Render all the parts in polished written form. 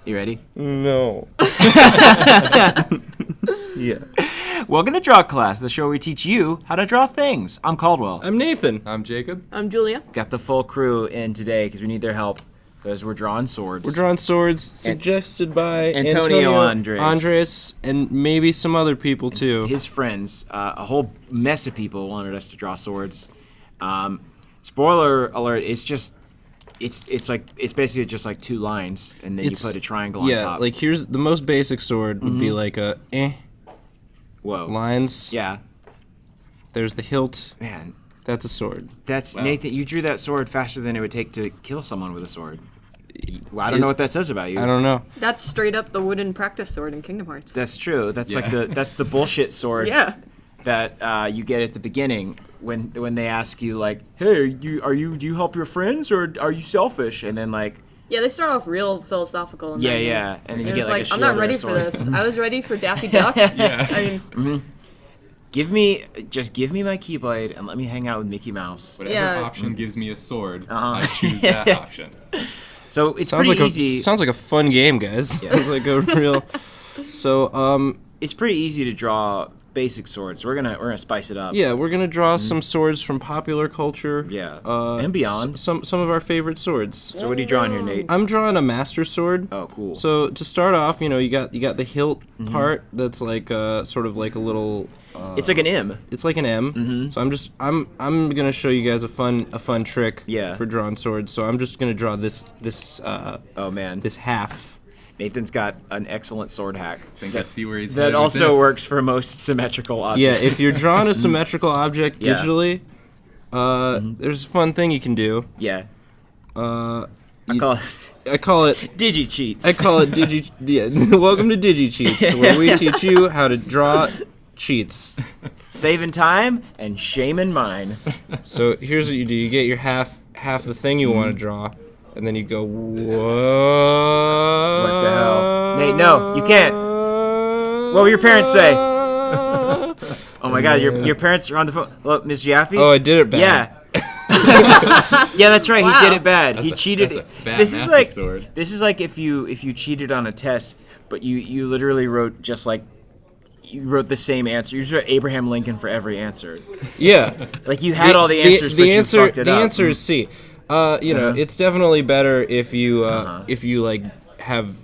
You ready? No. Yeah. Welcome to Draw Class, the show where we teach you how to draw things. I'm Caldwell. I'm Nathan. I'm Jacob. I'm Julia. Got the full crew in today because we need their help because we're drawing swords. We're drawing swords suggested by Antonio Andres, and maybe some other people too. His friends, a whole mess of people wanted us to draw swords. Spoiler alert! It's basically just like two lines, and then you put a triangle on top. Yeah, like here's the most basic sword would be like a Whoa. lines. Yeah. There's the hilt. Man, That's a sword. that's Wow. Nathan. You drew that sword faster than it would take to kill someone with a sword. Well, I don't know what that says about you. I don't know. That's straight up the wooden practice sword in Kingdom Hearts. That's true. That's Yeah. that's the bullshit sword. Yeah. That you get at the beginning when they ask you like, hey, do you help your friends or are you selfish? And then like, Yeah, they start off real philosophical. And then and then you It get was like, a I'm not shield or ready a for sword. this. I was ready for Daffy Duck. Yeah. I mean, Give me my Keyblade and let me hang out with Mickey Mouse. Whatever Yeah. option gives me a sword, Uh-huh. I choose that option. So it's Sounds pretty like easy. sounds like a fun game, guys. Yeah. Sounds like a real. So It's pretty easy to draw basic swords. So we're gonna spice it up. yeah, we're gonna draw some swords from popular culture. Yeah. And And beyond. Some of our favorite swords. So what are you drawing here, Nate? I'm drawing a master sword. Oh, cool. So to start off, you got the hilt part that's like sort of like a little. It's like an M. It's like an M. So I'm gonna show you guys a fun trick. Yeah. For drawing swords. So I'm just gonna draw this Oh man, this half. Nathan's got an excellent sword hack. I think I see where he's That headed with also this. works for most symmetrical Yeah, objects. if you're drawing a symmetrical object Yeah. digitally, there's a fun thing you can do. Yeah. Uh, I call it I call it Digi cheats. Welcome to Digi Cheats, where we teach you how to draw cheats. Saving time and shaming mine. So here's what you do: you get your half the thing you want to draw, and then you go, whoa. What the hell? Nate, no, you can't. What will your parents say? Oh my god, your parents are on the phone. Look, Miss Jaffe? Oh, I did it bad. Yeah. Yeah, that's right. Wow. He did it bad. That's He a- cheated. that's a fat This is master like sword. this is like if you cheated on a test, but you literally wrote just like you wrote the same answer. You just wrote Abraham Lincoln for every answer. Yeah. Like you had all the answers, but you fucked it the up. answer is C. It's definitely better if you like have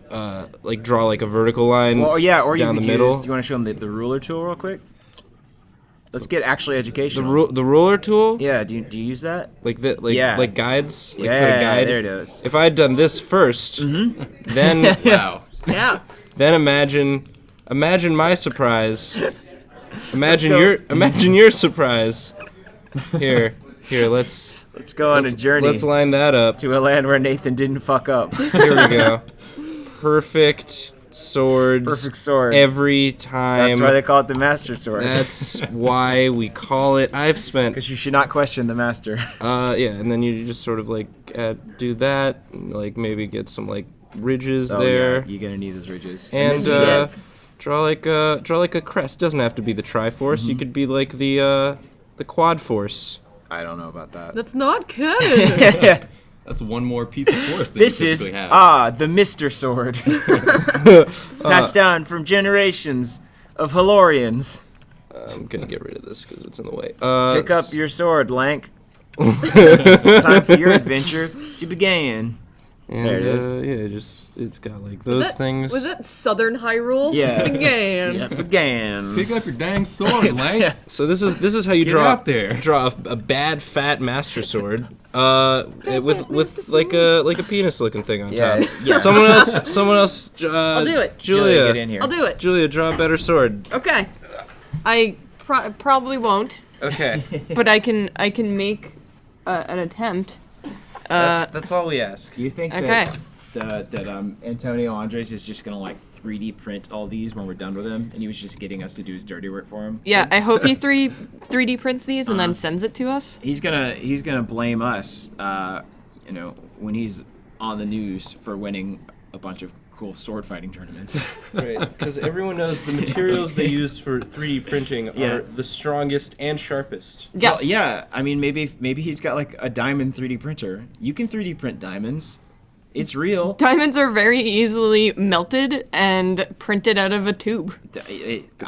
like draw like a vertical line. Well, yeah, or down you the could middle. use. Do you want to show them the ruler tool real quick? Let's get actually The educational. the ruler tool, Yeah, do you use that? like Yeah. like guides, like Yeah, put a guide. there it is. If I had done this 1st, then Wow. yeah. then imagine my surprise. Imagine go. your surprise. Here, let's Let's go on a journey let's line that up. to a land where Nathan didn't fuck up. Here we go. Perfect swords. Perfect sword. Every time. That's why they call it the master sword. That's why we call it. I've spent. Because you should not question the master. Yeah, and then you just sort of like do that, and, like maybe get some like ridges Oh, there, yeah, you're gonna need those ridges. and this is it. draw like a crest. Doesn't have to be the Triforce. You could be like the Quad Force. I don't know about that. That's not canon. That's one more piece of force that This you is typically have. the Mister Sword, passed down from generations of Halorians. I'm gonna get rid of this because it's in the way. Pick up your sword, Lank. It's time for your adventure to begin. and, there it is. Yeah, it's got like those things. Was that Southern Hyrule? Yeah. Began. Yeah, began. Pick up your dang sword, Lank. So this is how you Get draw out there. draw a bad fat master sword. With like a penis looking thing on Yeah, top. yeah. Someone else. I'll do it. Julia, get in here. I'll do it. Julia, draw a better sword. Okay. I probably won't, Okay. but I can make an attempt. That's all we ask. Do you think Okay. that Antonio Andres is just gonna like 3D print all these when we're done with him, and he was just getting us to do his dirty work for him? Yeah, I hope he 3D prints these and then sends it to us. He's gonna blame us, when he's on the news for winning a bunch of cool sword fighting tournaments. Right, because everyone knows the materials they use for 3D printing Yeah. are the strongest and sharpest. Yes. Well, yeah, I mean maybe he's got like a diamond 3D printer. You can 3D print diamonds. It's real. Diamonds are very easily melted and printed out of a tube. The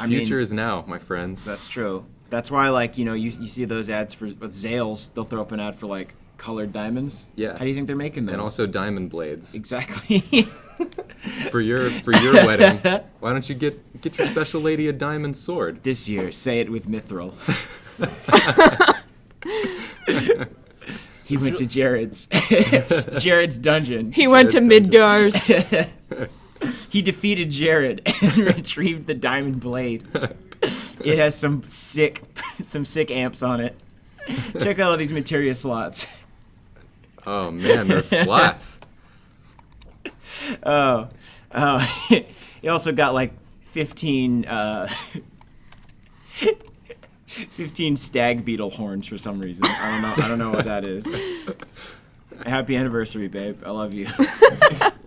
future is now, my friends. That's true. That's why, like, you see those ads for with Zales. They'll throw up an ad for like colored diamonds. Yeah. How do you think they're making those? And also diamond blades. Exactly. For your wedding, why don't you get your special lady a diamond sword? This year, say it with Mithril. He went to Jared's. Jared's dungeon. He went to Midgar's. He defeated Jared and retrieved the diamond blade. It has some sick amps on it. Check out all these materia slots. Oh man, those slots. Oh. He also got like 15 stag beetle horns for some reason. I don't know what that is. Happy anniversary, babe. I love you.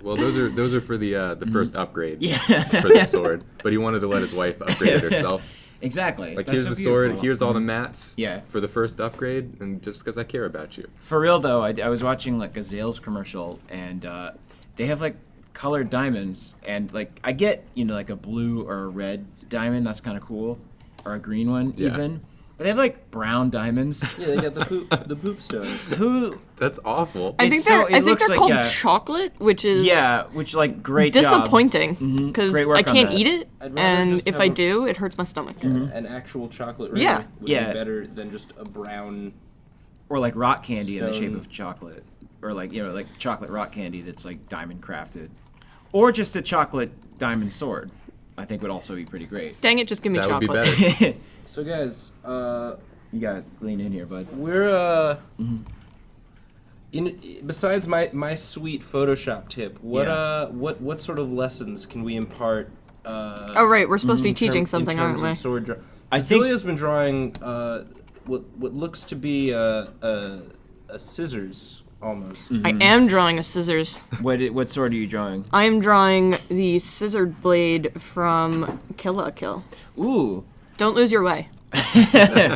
Well, those are for the first upgrade. Yeah. For the sword. But he wanted to let his wife upgrade it herself. Exactly. Like, That's here's so the sword, beautiful. here's all the mats. Yeah. For the first upgrade, and just because I care about you. For real though, I was watching like a Zales commercial, and they have like colored diamonds, and like I get like a blue or a red diamond, that's kind of cool, or a green one even. But they have like brown diamonds. Yeah, they got the poop stones. Who? That's awful. I think they're called chocolate, which is which like great disappointing job. because Great work I on can't that. eat it, I'd rather and just if have I a- do, it hurts my stomach. An actual chocolate ring Yeah. would Yeah. be better than just a brown. Or like rock candy in the shape Stone. of chocolate, or like like chocolate rock candy that's like diamond crafted, or just a chocolate diamond sword. I think would also be pretty great. Dang it, just give me That would be chocolate. better. So guys, You guys lean in here, bud. we're besides my sweet Photoshop tip, what sort of lessons can we impart? Oh right, we're supposed to be teaching something, aren't we? Sword I think- Julia's been drawing what looks to be a scissors almost. I am drawing a scissors. What sword are you drawing? I am drawing the scissored blade from Kill la Kill. Ooh. Don't lose your way.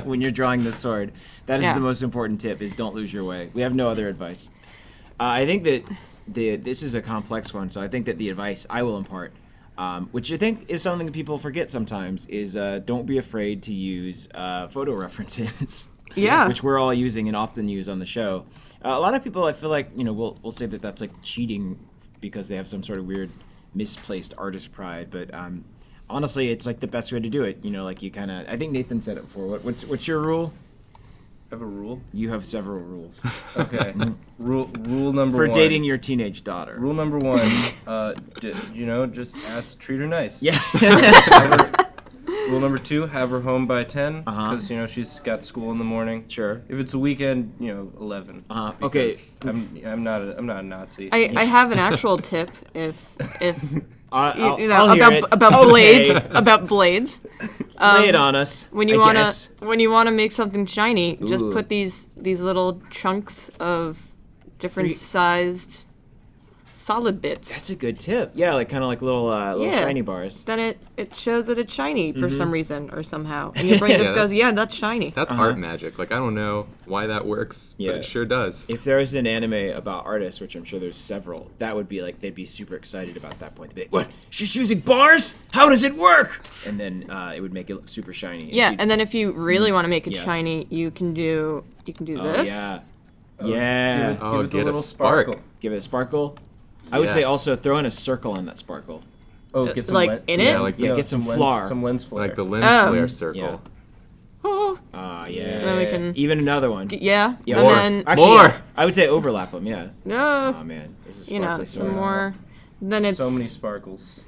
When you're drawing this sword, that is Yeah. the most important tip: is don't lose your way. We have no other advice. I think that this is a complex one, so I think that the advice I will impart, which I think is something that people forget sometimes, is don't be afraid to use photo references. Yeah. Which we're all using and often use on the show. A lot of people, I feel like, we'll say that that's like cheating because they have some sort of weird misplaced artist pride, but honestly, it's like the best way to do it. Like you kind of. I think Nathan said it before. What's your rule? Have a rule? You have several rules Okay. Rule number for one. dating your teenage daughter. Rule number one, just treat her nice. Yeah. Rule number two, have her home by 10, Uh-huh. because she's got school in the morning. Sure. If it's a weekend, 11. Uh-huh. Okay. because I'm not a Nazi. I have an actual tip if I'll about hear it. about Okay. blades about blades. Lay it on us. When you I wanna guess. make something shiny, just Ooh. put these little chunks of different Three- sized solid bits. That's a good tip. Yeah, like kind of like little Yeah. shiny bars. Then it shows that it's shiny for some reason or somehow, and Mm-hmm. your brain Yeah, just goes, that's- "Yeah, that's shiny." That's art magic. Like, I don't know why that works, Yeah. but it sure does. If there was an anime about artists, which I'm sure there's several, that would be like they'd be super excited about that point. They'd be like, "What? She's using bars? How does it work?" And then it would make it look super shiny. Yeah, she'd- and then if you really want to make it Yeah. shiny, you can do oh, this. yeah, yeah. Oh, Give it the get a little spark. sparkle. Give it a sparkle. I would say Yes. also throw in a circle on that sparkle. Oh, get some like lens. in Yeah, it? like Yeah, the, get some lens, flar. some lens flare. like the lens Oh. flare circle. Oh, Ah, yeah. and then we can. Even another one. Yeah, Yeah, and more. then Actually, More. yeah, I would say overlap them. Yeah. no, Oh man, there's a you know, sparkly some sword. more. Then it's so many sparkles.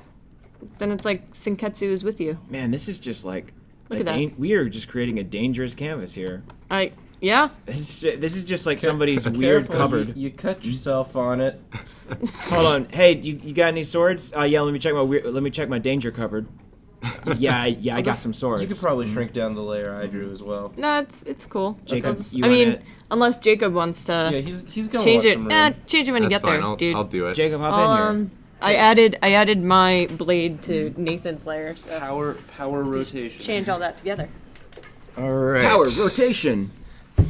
then it's like Sinketsu is with you. Man, this is just like Look at that. we are just creating a dangerous canvas here. Yeah. This is just like somebody's weird Careful, cupboard. You cut yourself on it. Hold on. Hey, you got any swords? Yeah, let me check my danger cupboard. Yeah, I got some swords. You could probably shrink down the layer I drew as well. No, it's cool. Jacob, I'll just- you I mean, wanna- unless Jacob wants to Yeah, he's gonna change want it. some room. Change it when you That's get fine. there, I'll, dude. I'll do it. Jacob, hop I'll, in here. I added my blade to Nathan's layer, so Power rotation. change all that together. All right. Power rotation.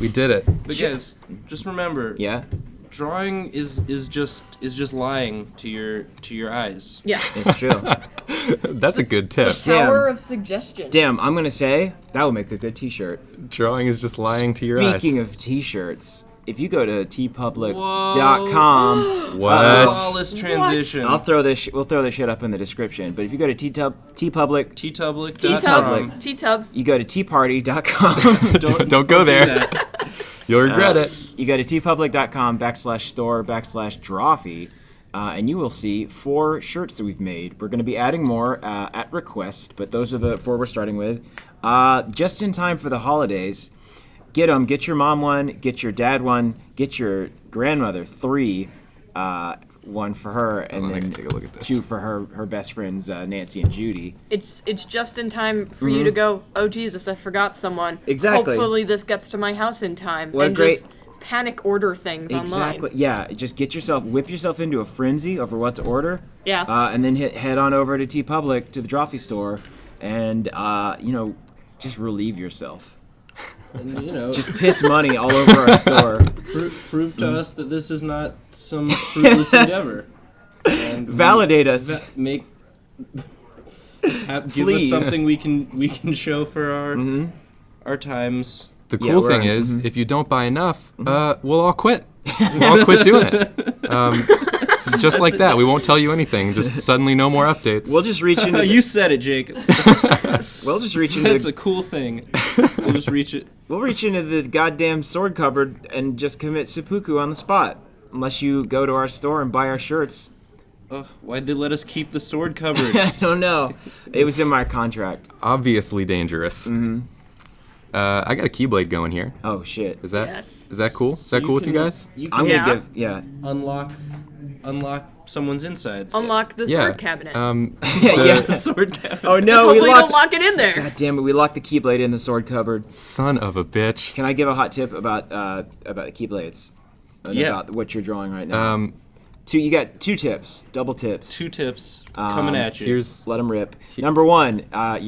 We did it. But guys, just remember, Yeah. drawing is just lying to your eyes. Yeah. It's true. That's a good tip. Power of suggestion. Damn, I'm gonna say that would make a good T-shirt. Drawing is just lying to your eyes. Speaking of T-shirts, if you go to tpublic.com, What? Flawless transition. I'll throw this. We'll throw this shit up in the description. But if you go to tpublic, Tpublic.com. T-Tub. you go to tparty.com. Don't go do there. that. You'll regret it. You go to tpublic.com/store/Drawfee, and you will see 4 shirts that we've made. We're going to be adding more at request, but those are the 4 we're starting with. Just in time for the holidays. Get them. Get your mom one. Get your dad one. Get your grandmother 3. One for her, and on, I then can take a look at this. 2 for her best friends, Nancy and Judy. It's just in time for you to go, oh Jesus, I forgot someone. Exactly. Hopefully this gets to my house in time. What and great- just panic order things Exactly. online. Yeah. Just whip yourself into a frenzy over what to order. Yeah. And then head on over to TeePublic to the Drawfee store, and just relieve yourself. And, Just piss money all over our store. prove to us that this is not some fruitless endeavor. And Validate us. Give us Please. something we can show for our times. The Yeah, cool we're thing on- is, if you don't buy enough, we'll all quit. We'll all quit doing it. Just like that. We won't tell you anything. Just suddenly no more updates. We'll just reach into. You said it, Jacob. We'll just reach into. That's a cool thing. We'll just reach it. We'll reach into the goddamn sword cupboard and just commit seppuku on the spot. Unless you go to our store and buy our shirts. Why'd they let us keep the sword cupboard? I don't know. It was in my contract. Obviously dangerous. I got a Keyblade going here. Oh shit. Is that Yes. is that cool? Is that cool with you guys? You I'm can gonna give. unlock someone's insides. Unlock the Yeah. sword cabinet. Yeah. the sword cabinet. Oh no, we Hopefully locked. don't lock it in there. God damn it, we locked the Keyblade in the sword cupboard. Son of a bitch. Can I give a hot tip about the Keyblades? And Yeah. About what you're drawing right now. 2 You got 2 tips, double tips. 2 tips coming at you. Here's Let them rip. Number 1, I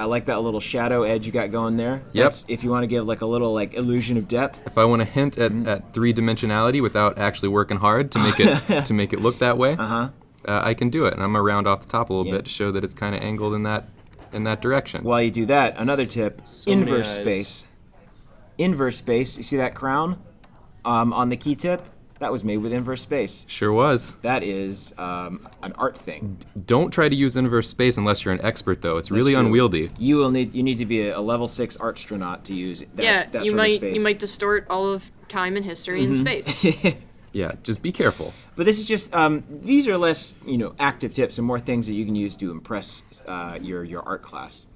like that little shadow edge you got going there. Yep. That's if you want to give like a little like illusion of depth. if I want to hint at 3-dimensionality without actually working hard to make it look that way. I can do it, and I'm gonna round off the top a little bit to show that it's kind of angled in that direction. While you do that, another tip: many inverse eyes. space. Inverse space. You see that crown on the key tip? That was made with inverse space. Sure was. That is an art thing. Don't try to use inverse space unless you're an expert, though. It's really true. unwieldy. You need to be a level 6 artstronaut to use that. Yeah, that you sort of space. might distort all of time and history in space. Yeah, just be careful. But this is just these are less active tips and more things that you can use to impress your art class.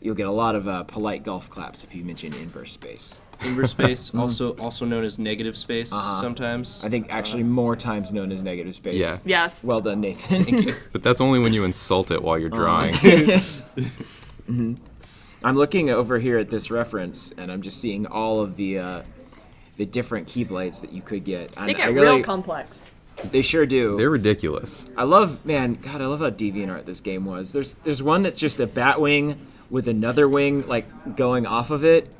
You'll get a lot of polite golf claps if you mention inverse space. Inverse space, also known as negative space sometimes. I think actually more times known as negative space. Yeah. Yes. Well done, Nathan. But that's only when you insult it while you're drawing. I'm looking over here at this reference, and I'm just seeing all of the different Keyblades that you could get. And They I get really, real complex. They sure do. They're ridiculous. I love how DeviantArt this game was. There's one that's just a bat wing with another wing like going off of it,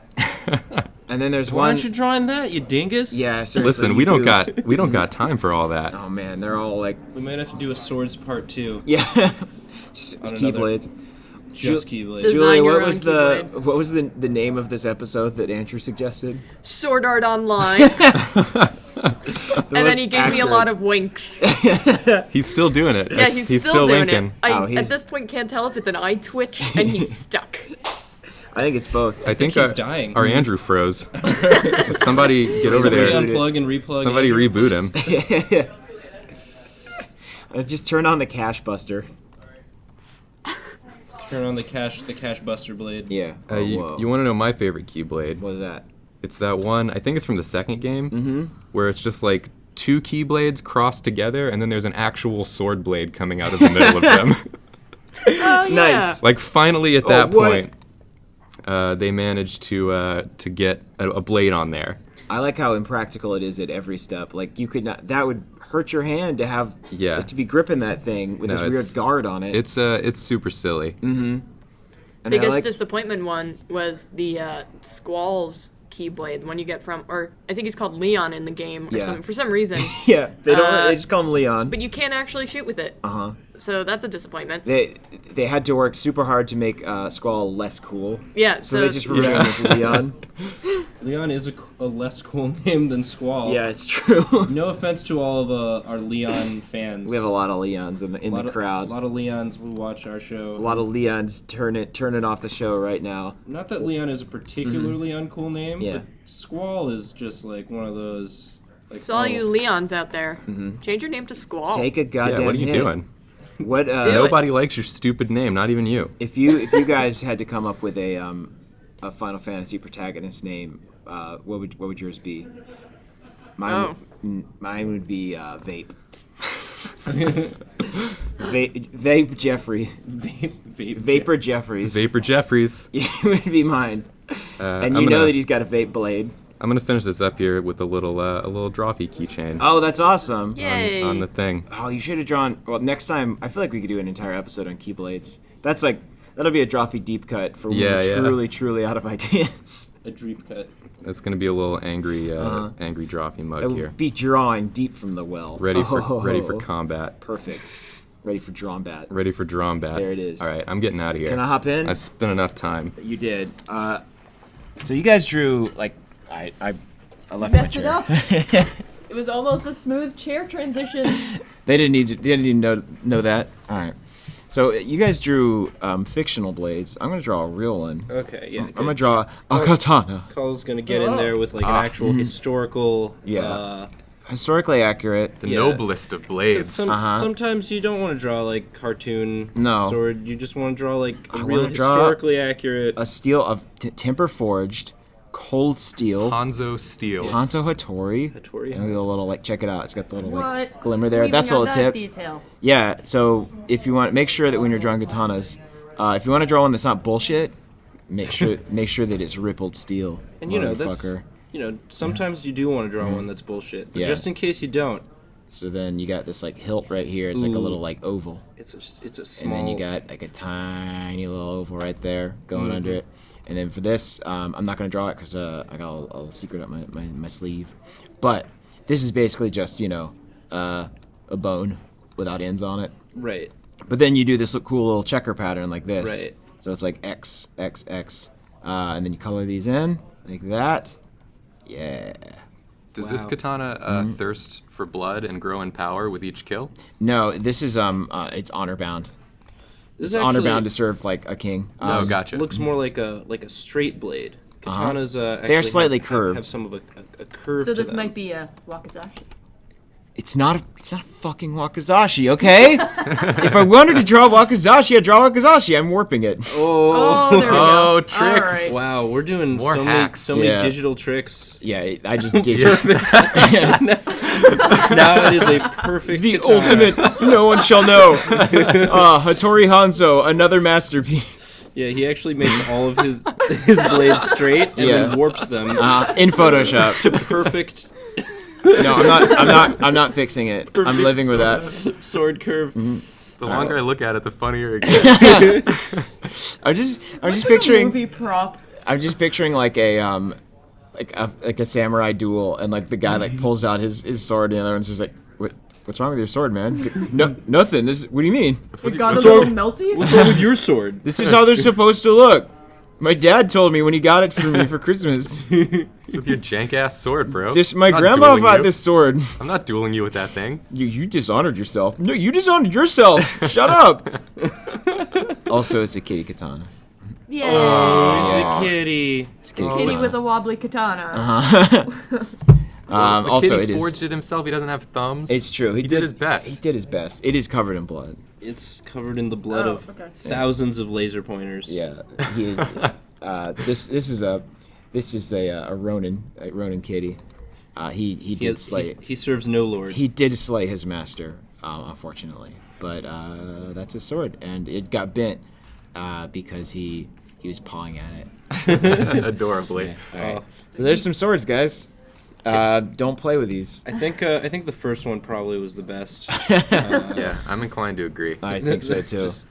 and then there's Why one. aren't you drawing that, you dingus? Yeah, seriously. Listen, we you don't do. got time for all that. Oh man, they're all like We might have to do a swords part 2. yeah, just On another- Keyblades. Just Ju- Keyblades. Design Julie, your what own was Keyblade. what was the name of this episode that Andrew suggested? Sword Art Online. And then he gave me a lot of winks. He's still doing it. Yeah, he's still doing winking. it. I Oh, he's- at this point can't tell if it's an eye twitch and he's stuck. I think it's both. I think he's dying. Our Andrew froze. Somebody get over Somebody there. unplug and replug. Somebody Andrew, reboot please. him. Just turn on the Cash Buster. Turn on the cash buster blade. Yeah. You want to know my favorite Keyblade? What was that? It's that one. I think it's from the second game, where it's just like 2 Keyblades crossed together, and then there's an actual sword blade coming out of the middle of them. Oh yeah. Nice. Like finally at that what? point, they managed to get a blade on there. I like how impractical it is at every step. Like you could not. That would hurt your hand to have. Yeah. To be gripping that thing with No, this weird it's- guard on it. It's super silly. And I Biggest like, disappointment one was the Squall's Keyblade, the one you get from, or I think he's called Leon in the game or Yeah. something, for some reason. Yeah, they don't. They just call him Leon. But you can't actually shoot with it. Uh-huh. So that's a disappointment. They had to work super hard to make Squall less cool. Yeah, So they just renamed it to Leon. Leon is a less cool name than Squall. Yeah, it's true. No offense to all of our Leon fans. We have a lot of Leons in the crowd. A lot of Leons will watch our show. A lot of Leons turn it off the show right now. Not that Leon is a particularly uncool name, Yeah. but Squall is just like one of those. Like, So all you Leons out there, change your name to Squall. Take a goddamn Yeah, what are you hit. doing? What? Nobody likes your stupid name, not even you. If you guys had to come up with a Final Fantasy protagonist name, what would yours be? Mine would be Vape. Vape Jeffrey. Vapor Jeffries. Vapor Jeffries. would be mine. And you know that he's got a vape blade. I'm gonna finish this up here with a little Drawfee keychain Oh, that's awesome. Yay. on the thing. Oh, you should have drawn. Well, next time, I feel like we could do an entire episode on Keyblades. That'll be a Drawfee deep cut for when we're truly out of ideas. A dreep cut. That's gonna be a little angry Drawfee mug here. Be drawing deep from the well. Ready for combat. Perfect. Ready for Drawbat. Ready for Drawbat. There it is. All right, I'm getting out of here. Can I hop in? I spent enough time. You did. So you guys drew like I left Messed my it chair. up. It was almost a smooth chair transition. They didn't need to know that. All right. So you guys drew fictional blades. I'm gonna draw a real one. Okay, yeah. I'm gonna draw a katana. Carl's gonna get in there with like an actual historical. Yeah. Historically accurate. The Yeah. noblest of blades. Sometimes you don't want to draw like cartoon No. sword. You just want to draw like a I real wanna draw historically accurate. A steel of temper forged, cold steel. Hanzo Steel. Hanzo Hattori. Hattori. And a little like check it out. It's got the little like What? glimmer there. That's all the tip. Detail. Yeah. So if you want, make sure that when you're drawing katanas, if you want to draw one that's not bullshit, make sure that it's rippled steel. And you know that's motherfucker. sometimes you do want to draw one that's bullshit. But Yeah. just in case you don't, So then you got this like hilt right here. It's like a little like oval. it's a And small. then you got like a tiny little oval right there going under it. And then for this, I'm not going to draw it because I got a little secret up my sleeve. But this is basically just, a bone without ends on it. Right. But then you do this cool little checker pattern like this. Right. So it's like X, X, X. And then you color these in like that. Yeah. Does this katana thirst for blood and grow in power with each kill? No, this is it's honor bound. This It's honor bound to serve like a king. Oh, gotcha. Looks more like a straight blade. Katanas actually They are slightly have curved. some of a curve. So to this them. might be a Wakizashi. It's not a fucking Wakizashi, okay? If I wanted to draw Wakizashi, I'd draw Wakizashi. I'm warping it. Oh, there we go. Oh, tricks! All right. wow, we're doing More so hacks. many Yeah. digital tricks. Yeah, I just did it. Now it is a perfect. The katana. ultimate, no one shall know. Hattori Hanzo, another masterpiece. Yeah, he actually makes all of his blades straight and Yeah. then warps them In Photoshop. to perfect No, I'm not fixing it. I'm living with that. sword curve. The longer I look at it, the funnier it gets. I'm just What's a picturing. movie prop. I'm just picturing like a samurai duel, and like the guy like pulls out his sword, and the other one's just like, what's wrong with your sword, man? He's like, no, nothing. What do you mean? It got a what's little wrong- melty. What's wrong with your sword? This is how they're supposed to look. My dad told me when he got it for me for Christmas. It's with your jank ass sword, bro. My I'm not grandma dueling bought you. this sword. I'm not dueling you with that thing. You dishonored yourself. No, you dishonored yourself. Shut up. Also, it's a kitty katana. Yay! The kitty. It's a kitty Kitty katana. with a wobbly katana. The Also, kid it is. forged it himself. He doesn't have thumbs. It's true. He did his best. He did his best. It is covered in blood. It's covered in the blood Oh, of okay. thousands of laser pointers. Yeah, he is. This is a Ronin kitty. He did slay. He serves no lord. He did slay his master, unfortunately. But that's his sword, and it got bent because he was pawing at it. Adorably. All right. So there's some swords, guys. Don't play with these. I think the first one probably was the best. Yeah, I'm inclined to agree. I think so too. Just-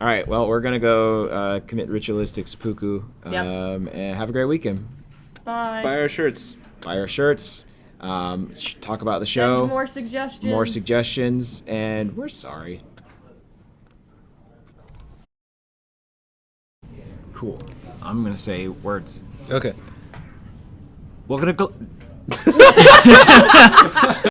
All right. Well, we're gonna go commit ritualistic seppuku. Yep. And have a great weekend. Bye. Buy our shirts. Buy our shirts. Talk about the show. Send more suggestions. More suggestions, and we're sorry. Cool. I'm gonna say words. Okay. We're gonna go.